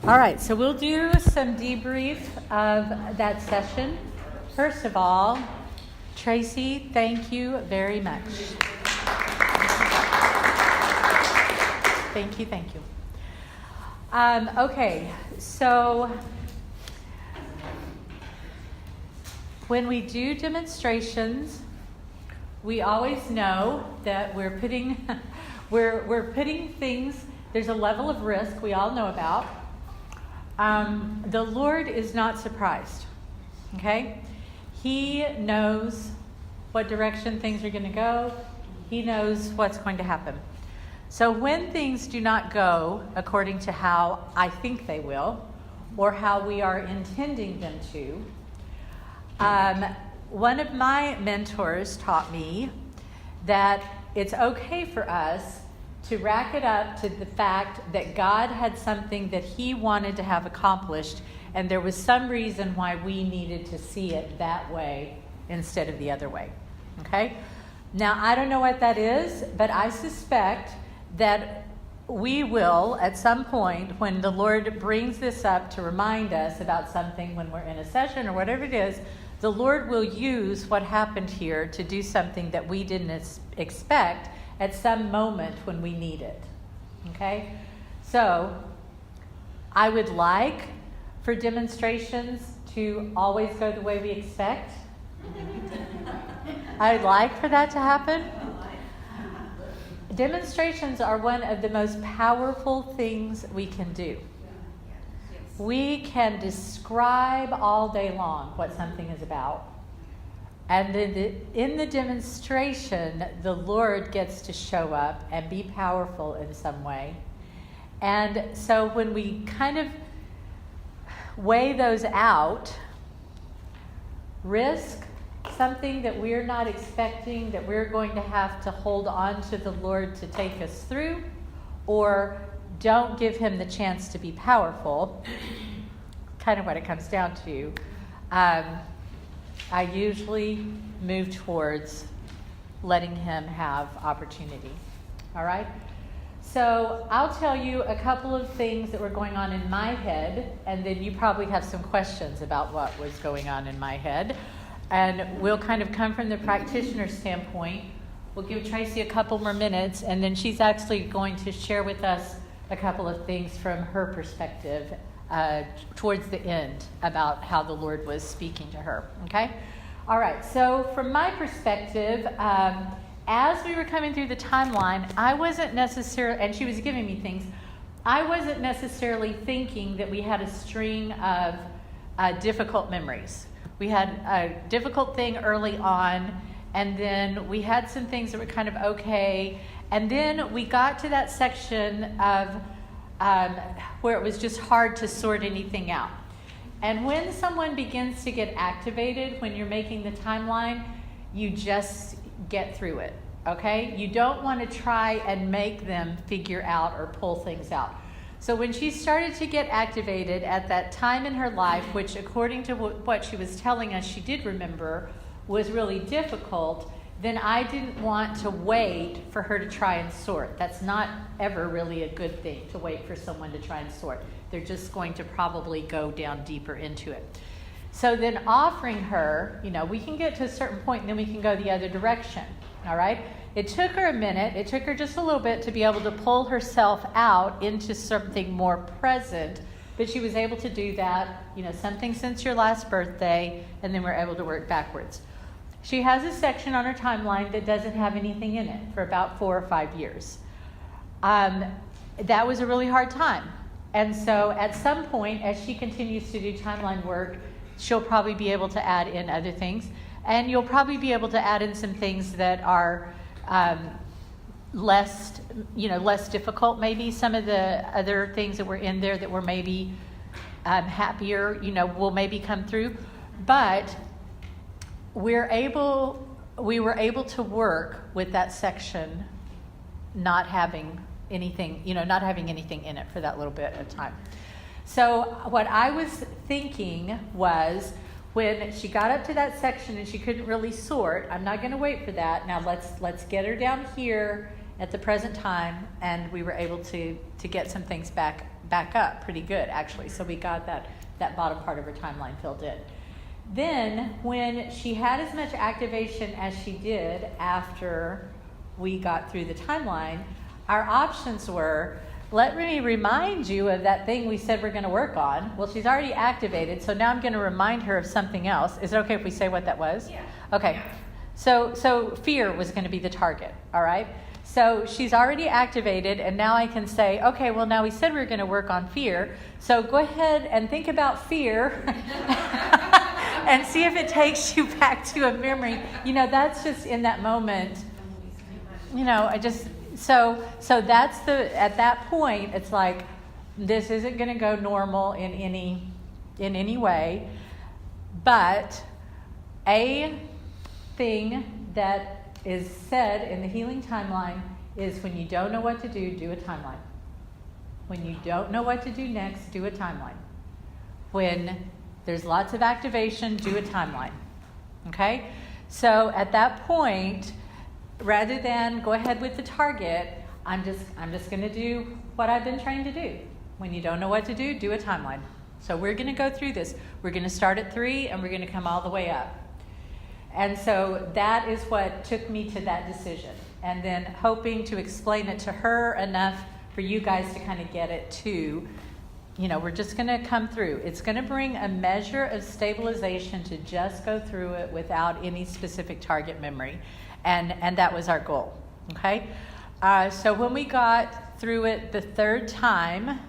All right, so we'll do some debrief of that session. First of all, Tracy, thank you very much. Thank you. Okay, so when we do demonstrations, we always know that we're putting things. There's a level of risk we all know about. The Lord is not surprised. Okay, He knows what direction things are going to go. He knows what's going to happen. So when things do not go according to how I think they will, or how we are intending them to, one of my mentors taught me that it's okay for us to rack it up to the fact that God had something that He wanted to have accomplished, and there was some reason why we needed to see it that way instead of the other way. Okay? Now, I don't know what that is, but I suspect that we will, at some point, when the Lord brings this up to remind us about something when we're in a session or whatever it is, the Lord will use what happened here to do something that we didn't expect at some moment when we need it. Okay? So, I would like for demonstrations to always go the way we expect. I'd like for that to happen. Demonstrations are one of the most powerful things we can do. We can describe all day long what something is about. And then in the demonstration, the Lord gets to show up and be powerful in some way. And so when we kind of weigh those out, risk something that we're not expecting, that we're going to have to hold on to the Lord to take us through, or don't give Him the chance to be powerful, kind of what it comes down to. I usually move towards letting Him have opportunity. All right? So I'll tell you a couple of things that were going on in my head, and then you probably have some questions about what was going on in my head. And we'll kind of come from the practitioner standpoint. We'll give Tracy a couple more minutes, and then she's actually going to share with us a couple of things from her perspective towards the end about how the Lord was speaking to her. Okay? All right. So from my perspective, as we were coming through the timeline, I wasn't necessarily, and she was giving me things, I wasn't necessarily thinking that we had a string of difficult memories. We had a difficult thing early on, and then we had some things that were kind of okay, and then we got to that section of where it was just hard to sort anything out. And when someone begins to get activated, when you're making the timeline, you just get through it, okay? You don't want to try and make them figure out or pull things out. So when she started to get activated at that time in her life, which according to what she was telling us she did remember was really difficult, then I didn't want to wait for her to try and sort. That's not ever really a good thing, to wait for someone to try and sort. They're just going to probably go down deeper into it. So then offering her, we can get to a certain point and then we can go the other direction, all right? It took her a minute. It took her just a little bit to be able to pull herself out into something more present, but she was able to do that, something since your last birthday, and then we're able to work backwards. She has a section on her timeline that doesn't have anything in it for about 4 or 5 years. That was a really hard time. And so at some point, as she continues to do timeline work, she'll probably be able to add in other things. And you'll probably be able to add in some things that are less difficult. Maybe some of the other things that were in there that were maybe happier, will maybe come through. But we were able to work with that section not having anything in it for that little bit of time. So what I was thinking was, when she got up to that section and she couldn't really sort, I'm not going to wait for that. Now let's get her down here at the present time, and we were able to get some things back up pretty good, actually. So we got that bottom part of her timeline filled in. Then, when she had as much activation as she did after we got through the timeline, our options were, let me remind you of that thing we said we're going to work on. Well, she's already activated, so now I'm going to remind her of something else. Is it okay if we say what that was? Yeah. Okay. So fear was going to be the target, all right? So she's already activated, and now I can say, okay, well, now we said we were going to work on fear, so go ahead and think about fear and see if it takes you back to a memory. That's just in that moment. So that's at that point, it's like, this isn't going to go normal in any way, but a thing that is said in the healing timeline is, when you don't know what to do a timeline. When you don't know what to do next, do a timeline. When there's lots of activation, do a timeline. Okay? So at that point, rather than go ahead with the target, I'm just going to do what I've been trained to do. When you don't know what to do a timeline. So we're going to go through this. We're going to start at 3, and we're going to come all the way up. And so that is what took me to that decision. And then hoping to explain it to her enough for you guys to kind of get it too. We're just going to come through. It's going to bring a measure of stabilization to just go through it without any specific target memory. And that was our goal. Okay? So when we got through it the third time,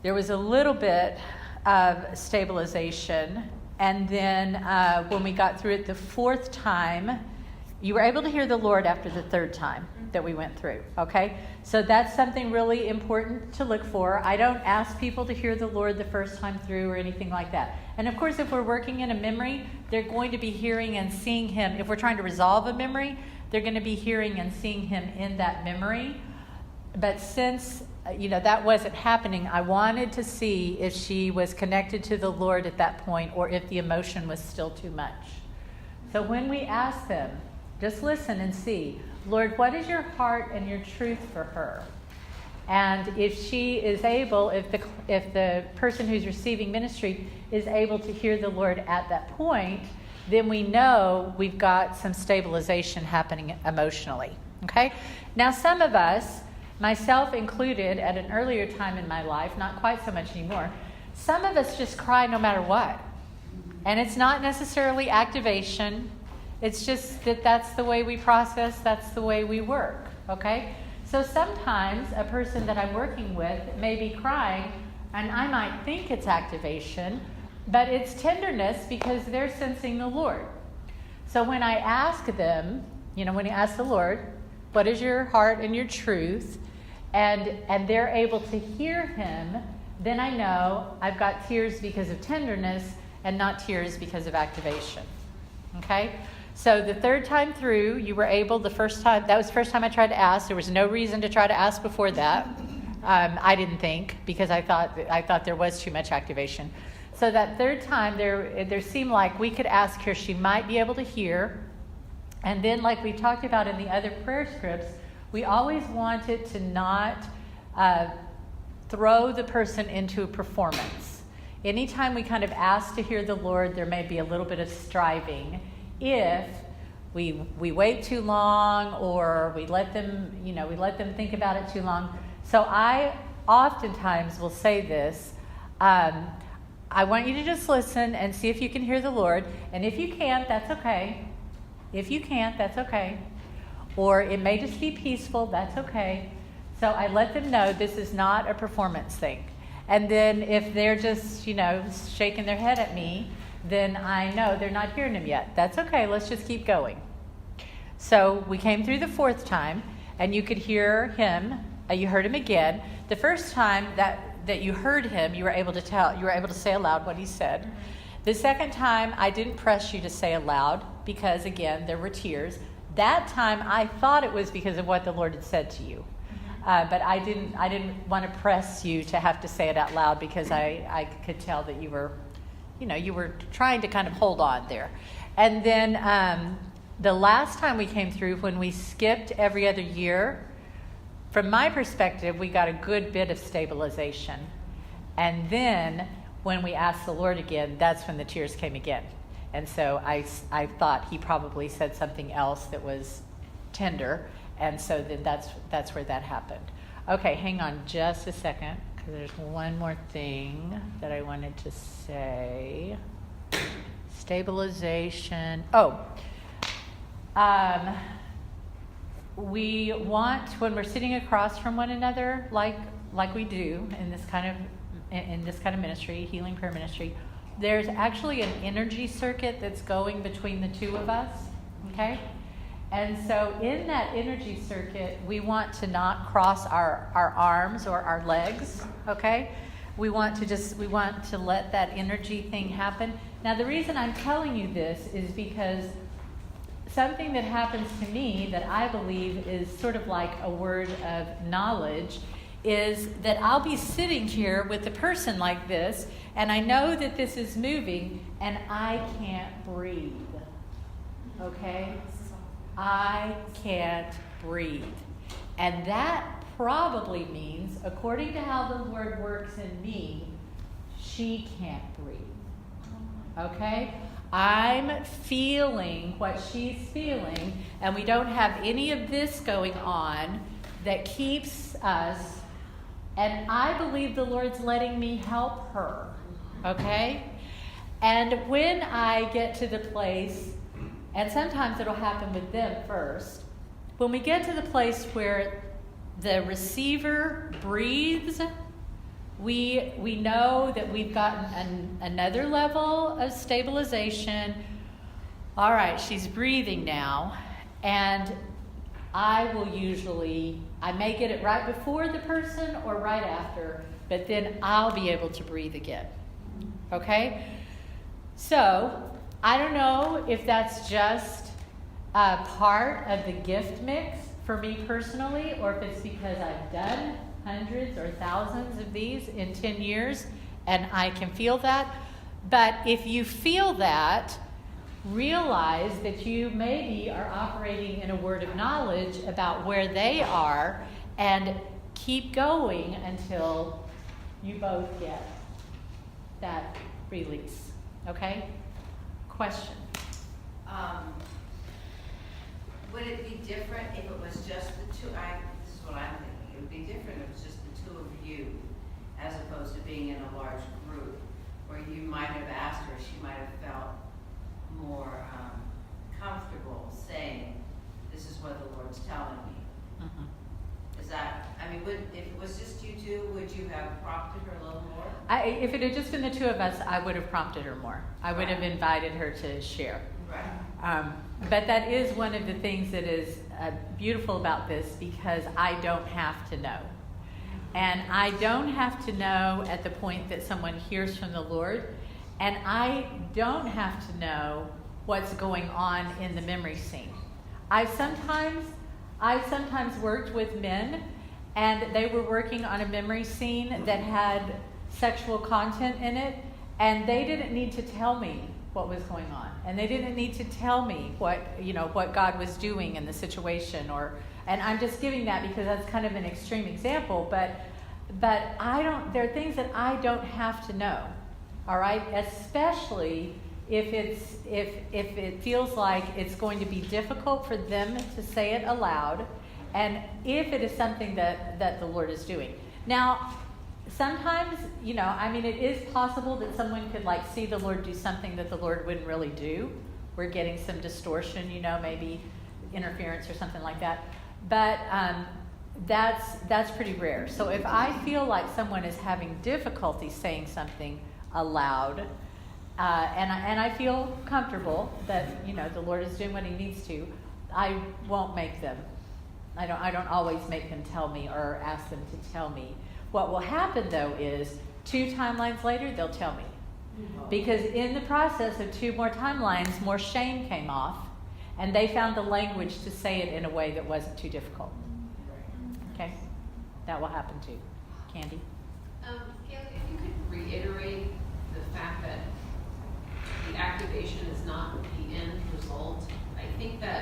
there was a little bit of stabilization. And then when we got through it the fourth time, you were able to hear the Lord after the third time that we went through, okay? So that's something really important to look for. I don't ask people to hear the Lord the first time through or anything like that. And of course, if we're working in a memory, they're going to be hearing and seeing Him. If we're trying to resolve a memory, they're going to be hearing and seeing Him in that memory. But since that wasn't happening, I wanted to see if she was connected to the Lord at that point, or if the emotion was still too much. So when we ask them, just listen and see, Lord, what is your heart and your truth for her? And if she is able, if the person who's receiving ministry is able to hear the Lord at that point, then we know we've got some stabilization happening emotionally. Okay? Now, some of us, myself included, at an earlier time in my life, not quite so much anymore, some of us just cry no matter what. And it's not necessarily activation. It's just that that's the way we process, that's the way we work, okay? So sometimes a person that I'm working with may be crying, and I might think it's activation, but it's tenderness because they're sensing the Lord. So when I ask them, when you ask the Lord, what is your heart and your truth? And they're able to hear Him, then I know I've got tears because of tenderness and not tears because of activation. Okay? So the third time through, you were able, that was the first time I tried to ask. There was no reason to try to ask before that. I didn't think, because I thought there was too much activation. So that third time, there seemed like we could ask her, she might be able to hear. And then, like we talked about in the other prayer scripts, we always wanted to not throw the person into a performance. Anytime we kind of ask to hear the Lord, there may be a little bit of striving if we wait too long, or we let them think about it too long. So I oftentimes will say this, I want you to just listen and see if you can hear the Lord. And if you can't, that's okay. If you can't, that's okay. Or it may just be peaceful, that's okay. So I let them know this is not a performance thing. And then if they're just, shaking their head at me, then I know they're not hearing Him yet. That's okay, let's just keep going. So we came through the fourth time, and you could hear Him. You heard Him again. The first time that you heard Him, you were able to say aloud what He said. The second time, I didn't press you to say aloud because, again, there were tears. That time, I thought it was because of what the Lord had said to you. But I didn't want to press you to have to say it out loud, because I could tell that you were trying to kind of hold on there. And then the last time we came through, when we skipped every other year, from my perspective, we got a good bit of stabilization. And then when we asked the Lord again, that's when the tears came again. And so I thought he probably said something else that was tender. And so then that's where that happened. Okay, hang on just a second, because there's one more thing that I wanted to say. Stabilization. We want, when we're sitting across from one another, like we do in this kind of ministry, healing prayer ministry, there's actually an energy circuit that's going between the two of us. Okay? And so in that energy circuit, we want to not cross our arms or our legs, okay? We want to let that energy thing happen. Now, the reason I'm telling you this is because something that happens to me that I believe is sort of like a word of knowledge is that I'll be sitting here with a person like this, and I know that this is moving, and I can't breathe, okay? I can't breathe. And that probably means, according to how the Lord works in me, she can't breathe. Okay? I'm feeling what she's feeling, and we don't have any of this going on that keeps us, and I believe the Lord's letting me help her. Okay? And when I get to the place, and sometimes it'll happen with them first. When we get to the place where the receiver breathes, we know that we've gotten another level of stabilization. All right, she's breathing now. And I may get it right before the person or right after, but then I'll be able to breathe again. Okay? So, I don't know if that's just a part of the gift mix for me personally, or if it's because I've done hundreds or thousands of these in 10 years and I can feel that. But if you feel that, realize that you maybe are operating in a word of knowledge about where they are, and keep going until you both get that release. Okay? Question. Would it be different if it was just the two? This is what I'm thinking. It would be different if it was just the two of you, as opposed to being in a large group, where you might have asked her, she might have felt more comfortable saying, "This is what the Lord's telling me." Mm-hmm. Is that? If it was just you two, would you have prompted her a little more? If it had just been the two of us, I would have prompted her more. I would have invited her to share. Right. But that is one of the things that is beautiful about this, because I don't have to know. And I don't have to know at the point that someone hears from the Lord. And I don't have to know what's going on in the memory scene. I've sometimes worked with men, and they were working on a memory scene that had sexual content in it, and they didn't need to tell me what was going on, and they didn't need to tell me what God was doing in the situation, and I'm just giving that because that's kind of an extreme example, but there are things that I don't have to know. All right, especially if it feels like it's going to be difficult for them to say it aloud, and if it is something that the Lord is doing. Now, sometimes, it is possible that someone could see the Lord do something that the Lord wouldn't really do. We're getting some distortion, maybe interference or something like that. But that's pretty rare. So if I feel like someone is having difficulty saying something aloud, and I feel comfortable that the Lord is doing what He needs to, I won't make them. I don't always make them tell me or ask them to tell me. What will happen though is 2 timelines later they'll tell me, because in the process of 2 more timelines, more shame came off, and they found the language to say it in a way that wasn't too difficult. Okay, that will happen too. Candy. Gail, if you could reiterate the fact that the activation is not the end result. I think that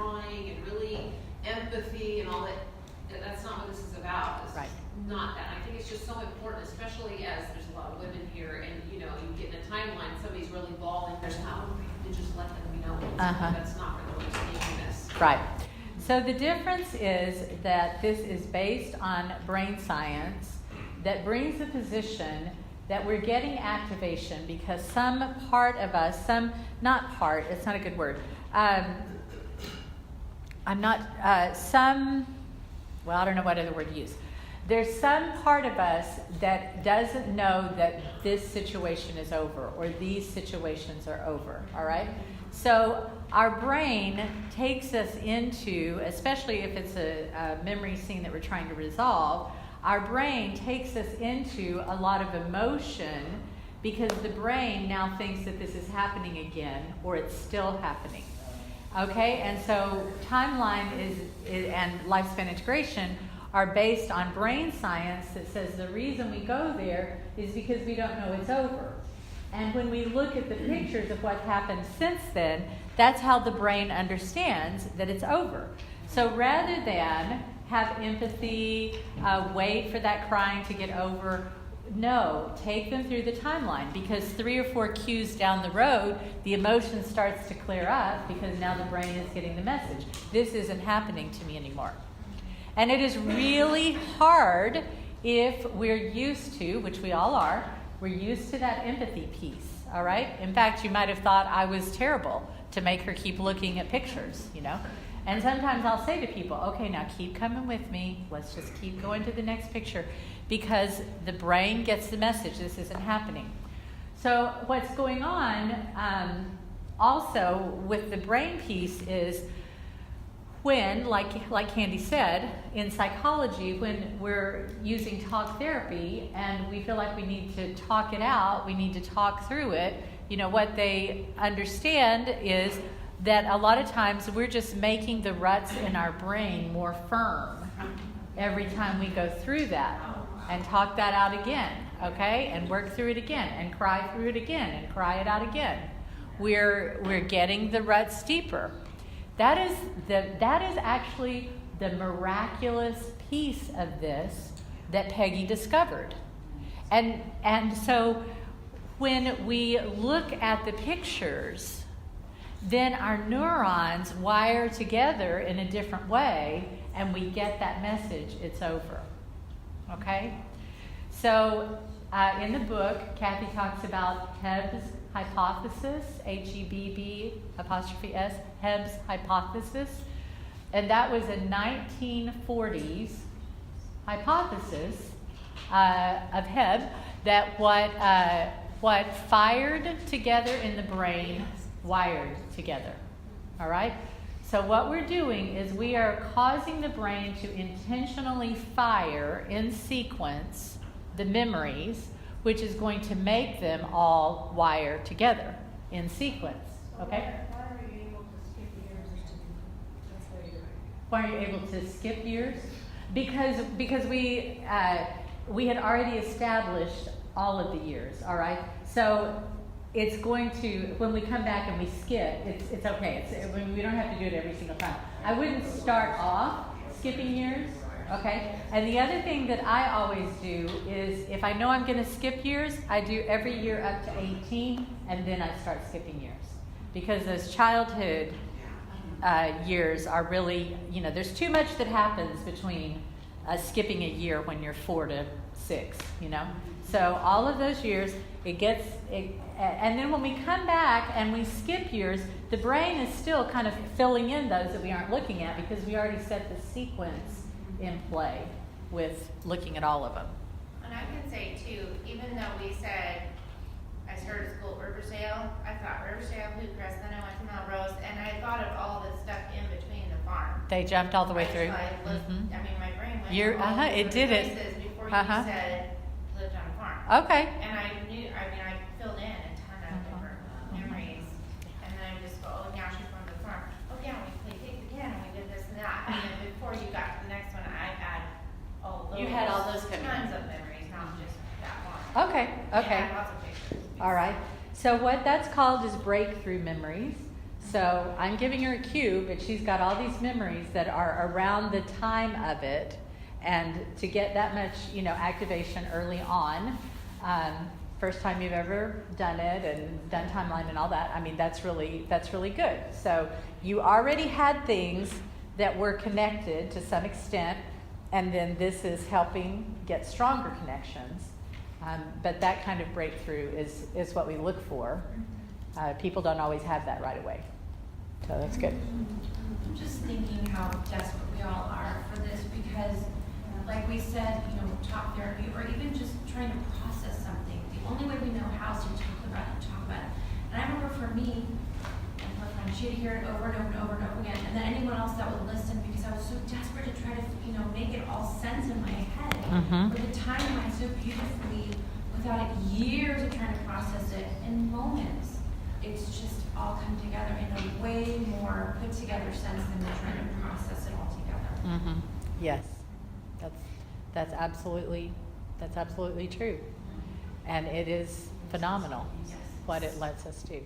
drawing and really empathy and all that. That's not what this is about. It's Right. not that. I think it's just so important, especially as there's a lot of women here, and you get in a timeline, somebody's really bawling. There's not to just let them know. That's not where the Lord's taking this. Right. So the difference is that this is based on brain science that brings the position that we're getting activation because some part of us, not part, it's not a good word. I don't know what other word to use. There's some part of us that doesn't know that this situation is over or these situations are over, all right? So our brain takes us into, especially if it's a memory scene that we're trying to resolve, our brain takes us into a lot of emotion because the brain now thinks that this is happening again or it's still happening. Okay, and so timeline and lifespan integration are based on brain science that says the reason we go there is because we don't know it's over. And when we look at the pictures of what happened since then, that's how the brain understands that it's over. So rather than have empathy, wait for that crying to get over, no, take them through the timeline because 3 or 4 cues down the road, the emotion starts to clear up because now the brain is getting the message. This isn't happening to me anymore. And it is really hard if we're used to, which we all are, we're used to that empathy piece, all right? In fact, you might have thought I was terrible to make her keep looking at pictures, And sometimes I'll say to people, okay, now keep coming with me. Let's just keep going to the next picture because the brain gets the message. This isn't happening. So what's going on also with the brain piece is when, like Candy said, in psychology, when we're using talk therapy and we feel like we need to talk it out, we need to talk through it, what they understand is that a lot of times we're just making the ruts in our brain more firm every time we go through that and talk that out again, okay? And work through it again and cry through it again and cry it out again. We're getting the ruts deeper. That is actually the miraculous piece of this that Peggy discovered. And so when we look at the pictures, then our neurons wire together in a different way and we get that message, it's over. Okay? So in the book, Kathy talks about Hebb's hypothesis, H-E-B-B'(S), Hebb's hypothesis. And that was a 1940s hypothesis of Hebb that what fired together in the brain wired together. All right? So what we're doing is we are causing the brain to intentionally fire in sequence the memories, which is going to make them all wire together in sequence. Okay? Why are you able to skip years? That's later. Why are you able to skip years? Because we had already established all of the years. All right. So it's going to, when we come back and we skip, it's okay. We don't have to do it every single time. I wouldn't start off skipping years, okay? And the other thing that I always do is if I know I'm going to skip years, I do every year up to 18, and then I start skipping years. Because those childhood years are really, there's too much that happens between skipping a year when you're 4 to 6, So all of those years, and then when we come back and we skip years, the brain is still kind of filling in those that we aren't looking at because we already set the sequence in play with looking at all of them. And I can say too, even though we said I started school at Riversdale, I thought Riversdale, Blue Crest, then I went to Melrose, and I thought of all the stuff in between the farm. They jumped all the way Right, through. So I looked, Mhm. my brain went You're- to all the it different did it. places before Uh-huh. you said lived on a farm. Okay. And I knew, I filled in a ton of different memories. And then I just go, oh, now she's from the farm. Oh, yeah, we played pigs again, and we did this and that. And then before you got to the next one, I had all those. You had all those coming in. Tons of memories, not just that one. Okay. And I Okay. had lots of pictures. All right. So what that's called is breakthrough memories. So I'm giving her a cue, but she's got all these memories that are around the time of it. And to get that much, activation early on, first time you've ever done it and done timeline and all that, I mean, that's really good. So you already had things that were connected to some extent, and then this is helping get stronger connections. But that kind of breakthrough is what we look for. People don't always have that right away. So that's good. I'm just thinking how desperate we all are for this because, like we said, talk therapy or even just trying to process something. The only way we know how is to talk about it. And I remember for me, and her friend, she'd hear it over and over and over and over again. And then anyone else that would listen because I was so desperate to try to, make it all sense in my head. Mm-hmm. But the timeline so beautifully without years of trying to process it in moments. It's just all come together in a way more put together sense than we're trying to process it all together. Mm-hmm. Yes, that's absolutely true, and it is phenomenal Yes. what it lets us do.